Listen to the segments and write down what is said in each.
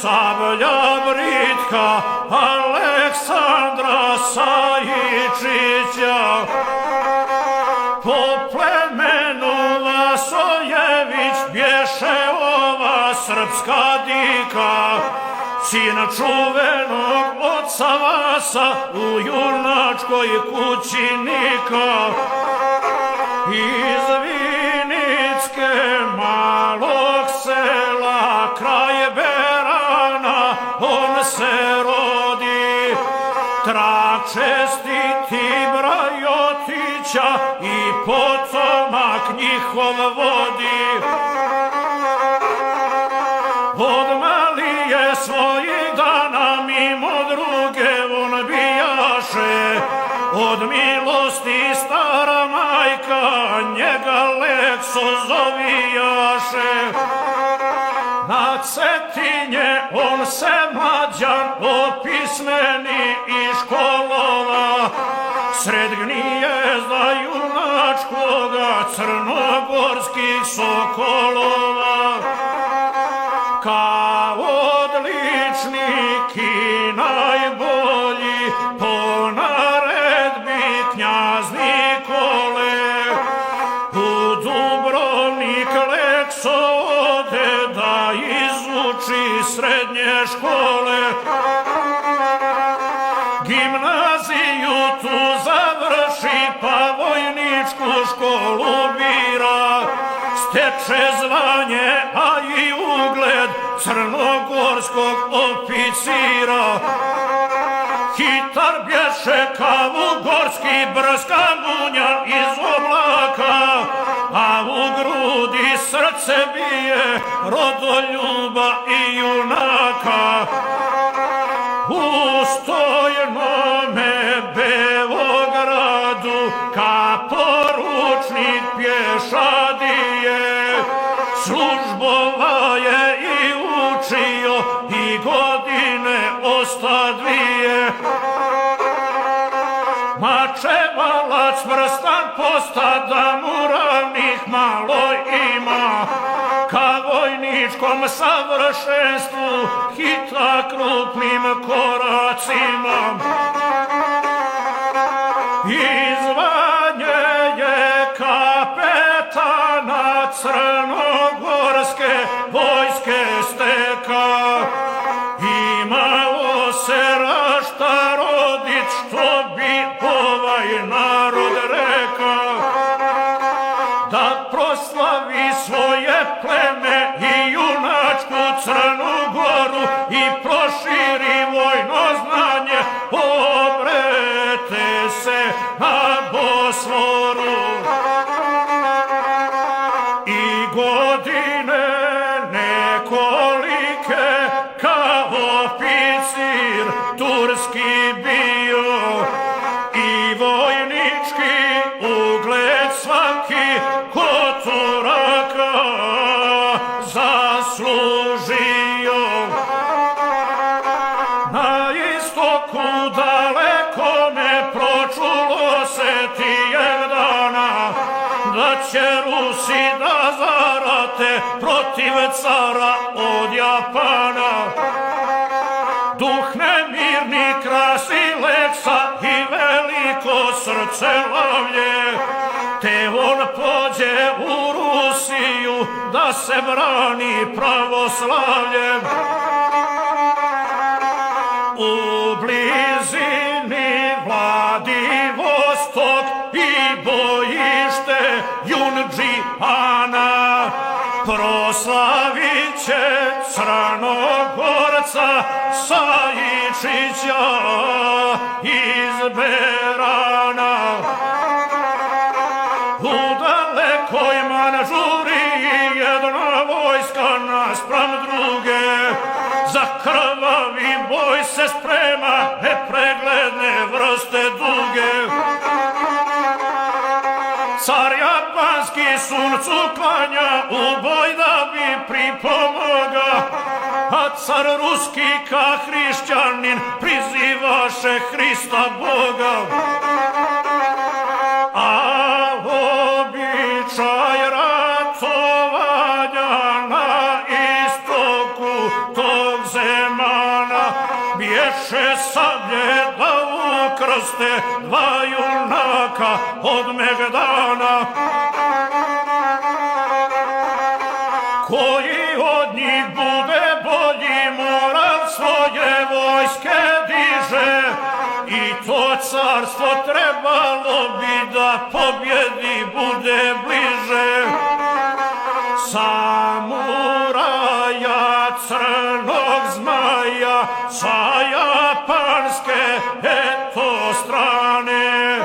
sablja britka Aleksandra Sajičića. Po plemenu Vasojević bješe ova srpska dika, sin čuvenog oca Vasa u junačkoj kući Nika. Iz Vinicke malog sela kraj Berana on se rodi, trak čestiti Brajotića i potomak njihov vodi. Od malije svojih dana mimo druge on bijaše, od milosti stara majka njega Lekso zovijaše. Na Cetinje on se mlađan opismeni i školova, sred gnijezda junačkoga crnogorskih sokolova. Kao odličnik i najbolji po naredbi knjaz Nikole, u Dubrovnik Lekso ode da izuči srednje škole. Gimnaziju tu završi pa vojničku školu bira, steče zvanje, a i ugled crnogorskog oficira. Hitar bješe Kavugorski, brska munja iz oblaka, a u grudi srce bije rodoljuba i junaka. U stojnome Beogradu ka poručnik pješadije, službovaje i učio i godine ostadvije. Mačevalac vrstan posta da mu ravnih malo ima, ka vojničkom savršenstvu hita krupnim koracima. I zvanje je kapetana crnogorske vojske steka. Imao se rašta rodit, što bi ovaj narod reka, da proslavi svoje pleme i junačku Crnu Goru i proširi vojno znanje, obrete se na Bosforu. I godine nekolike kao oficir turski bio, i vojnički ugled svaki kod Turaka zaslužio. Na istoku daleko ne pročulo se tijeg dana, da će Rusi da zarate protiv cara od Japana. Duh nemirni krasi Leksa i veliko srce lavlje, te on pođe u Rusiju da se brani pravoslavljem. U blizini Vladivostok i bojište Junđiana, proslavit će Crnogorca Sajičića iz Berana. U dalekoj Manžuriji jedna vojska naspram druge, za krvavi boj se sprema, nepregledne vrste duge. Car japanski suncu klanja, u boj da bi pripomoga, a car ruski ka hrišćanin prizivaše Hrista Boga. A običaj ratovanja na istoku tog zemlja dana, bješe sablje da ukrste dva junaka od Megdana. Koji od njih bude bolji, moral svoje vojske diže, i to carstvo trebalo bi da pobjedi bude bliže. Samuraja crnog zmaja sa japanske eto strane,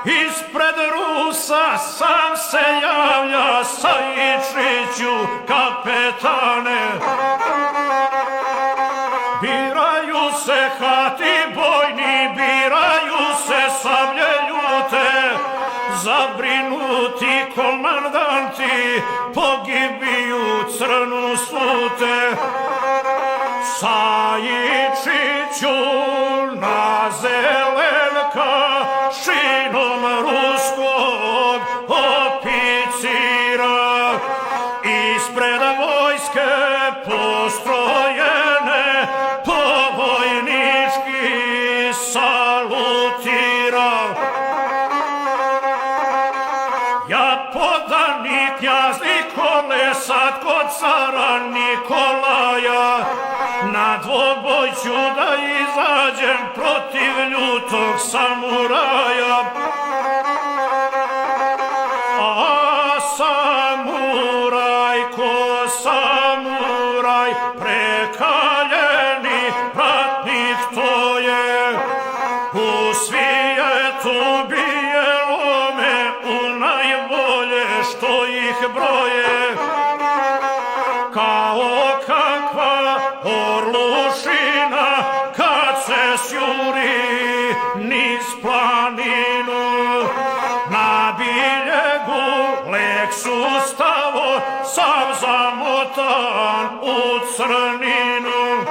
ispred Rusa sam se javlja Sajičiću kapetane. Biraju se hati bojni, biraju se sablje ljute, zabrinuti komandanti pogibiju crnu slute. Sajičiću na zelenka šinom ruskog oficira, ispred vojske postrojene povojnički salutira. Ja podani knjaz Nikole sad kod cara Nikolaja, na dvoboj ću da izađem protiv ljutog samuraja. A samuraj ko samuraj, prekaljeni ratnik to je, u svijetu bijelome u najbolje što ih broje. Kao kakva orlušina kad se sjuri niz planinu, na biljegu lek su stavo sav zamotan u crninu.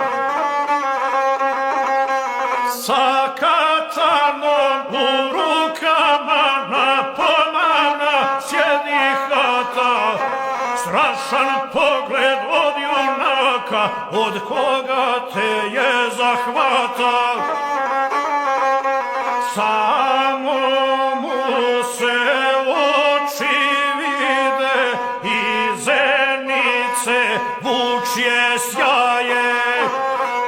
Sa katanom u rukama na pomana sjedi hata, strašan pogled od junaka, od koga te je zahvata. Samo mu se oči vide i zenice vučje sjaje,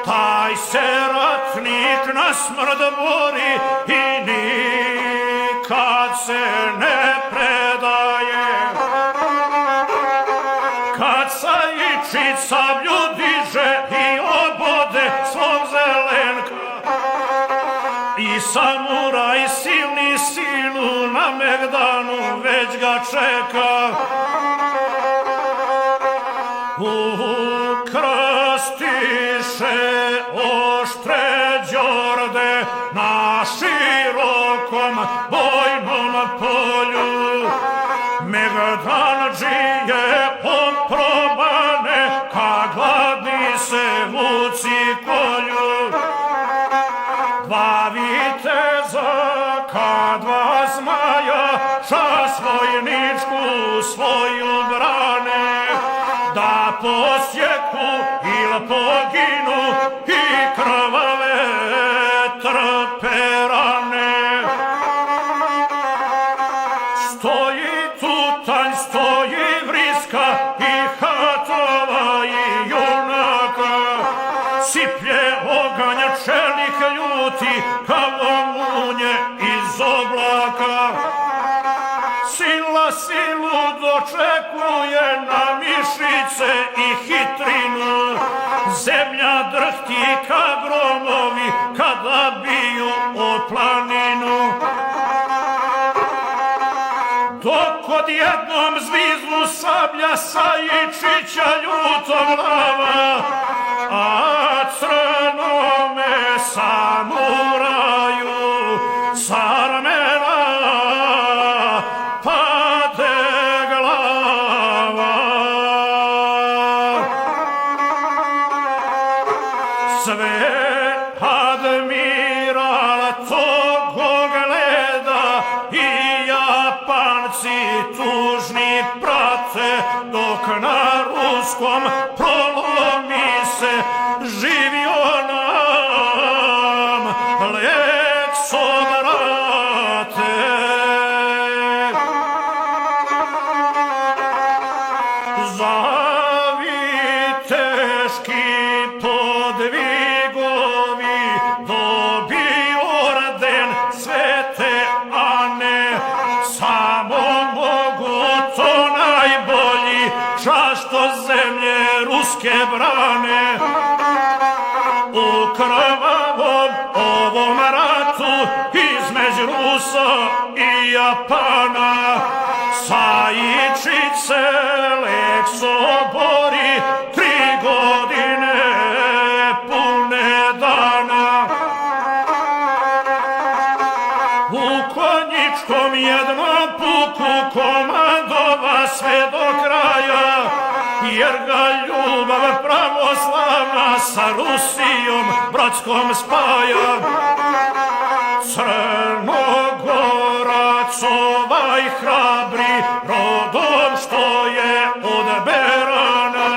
taj se ratnik na smrt bori i nikad se ne predaje. Kad Sajičić sablju diže i obode svog zelenka, i samuraj silni silu na Megdanu već ga čeka. Ukrstiše oštre đorde na širokom bojnom polju, Megdanđije oprobane, ka gladni se vuci kolju. Dva viteza ka dva zmaja, čas vojničku svoju brane, da posjeku il poginu i krvave trpe rane. Stoji tutanj, stoji vriska i hatova i junaka, siplje oganj čelik ljuti kao munje iz oblaka. Sila silu dočekuje na mišice i hitrinu, zemlja drhti ka gromovi kada biju o planinu. Dok odjednom zviznu sablja Sajičića ljutom lava, a crnome samuraju s ramena pade glava. Sve admiral togo gleda i Japanci tužni prate, dok na ruskom prolomi se živio njegovi dobi orden Svete Ane, samo mogu to najbolji čašto zemlje ruske brane. U krvavom ovom ratu između Rusa i Japana Sajičić se Lekso bori 3 godine pune dana. U Konjičkom jednom puku komandova sve do kraja, jer ga ljubav pravoslavna sa Rusijom bratskom spaja. Crnogorac ovaj hrabri, rodom što je od Berana,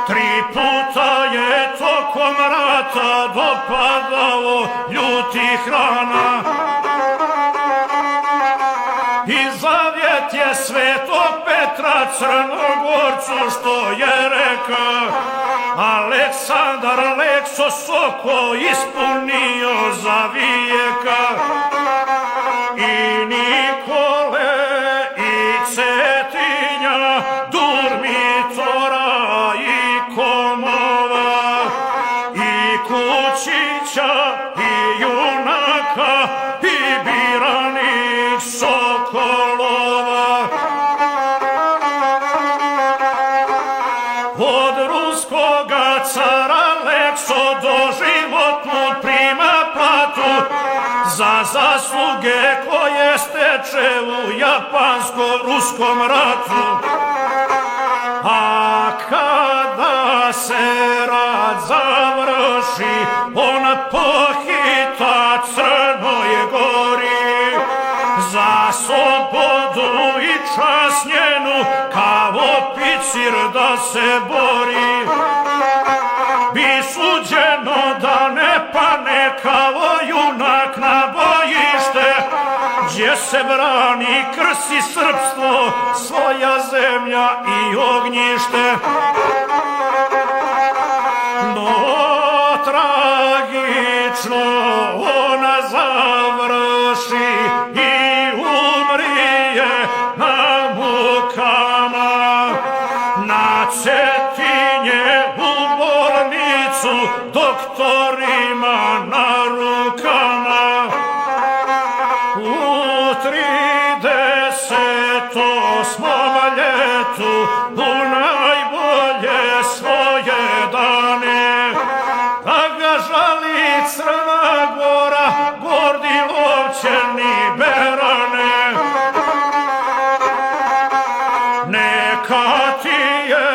3 puta je tokom rata dopadao ljutih rana. I zavjet je Svetog Petra Crnogorcu što je reka Aleksandar Lekso Soko ispunio za vijeka. I Nikole i Cetinja, Durmitora i Komova, i Kučića i Junaka i biranih sokolova. Od ruskoga cara Lekso doživotno prima platu za zasluge koje steče u japansko-ruskom ratu. A kada se rat završi, on pohita Crnoj Gori za slobodu i čast njenu, kao oficir da se bori. Bi suđeno da ne pane kao junak na bojište, gdje se brani krst i srpstvo, svoja zemlja i ognjište. No tragično ona završi i umrije na mukama. Na Cetinje u bolnicu doktorima na rukama. U 38. ljetu u najbolje svoje dane, da ga žali Crna Gora, Gordilovčani Berane. Neka ti je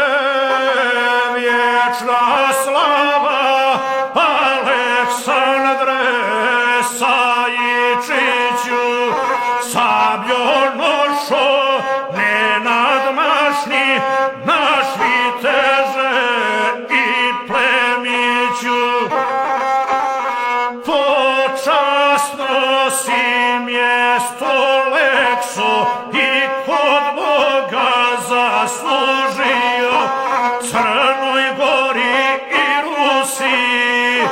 vječna slava, Aleksandre Sajičiću, sabljonošo nenadmašni, naš viteže i plemiću. Počasno si mjesto Lekso i kod Boga zaslužio, Crnoj Gori i Rusiji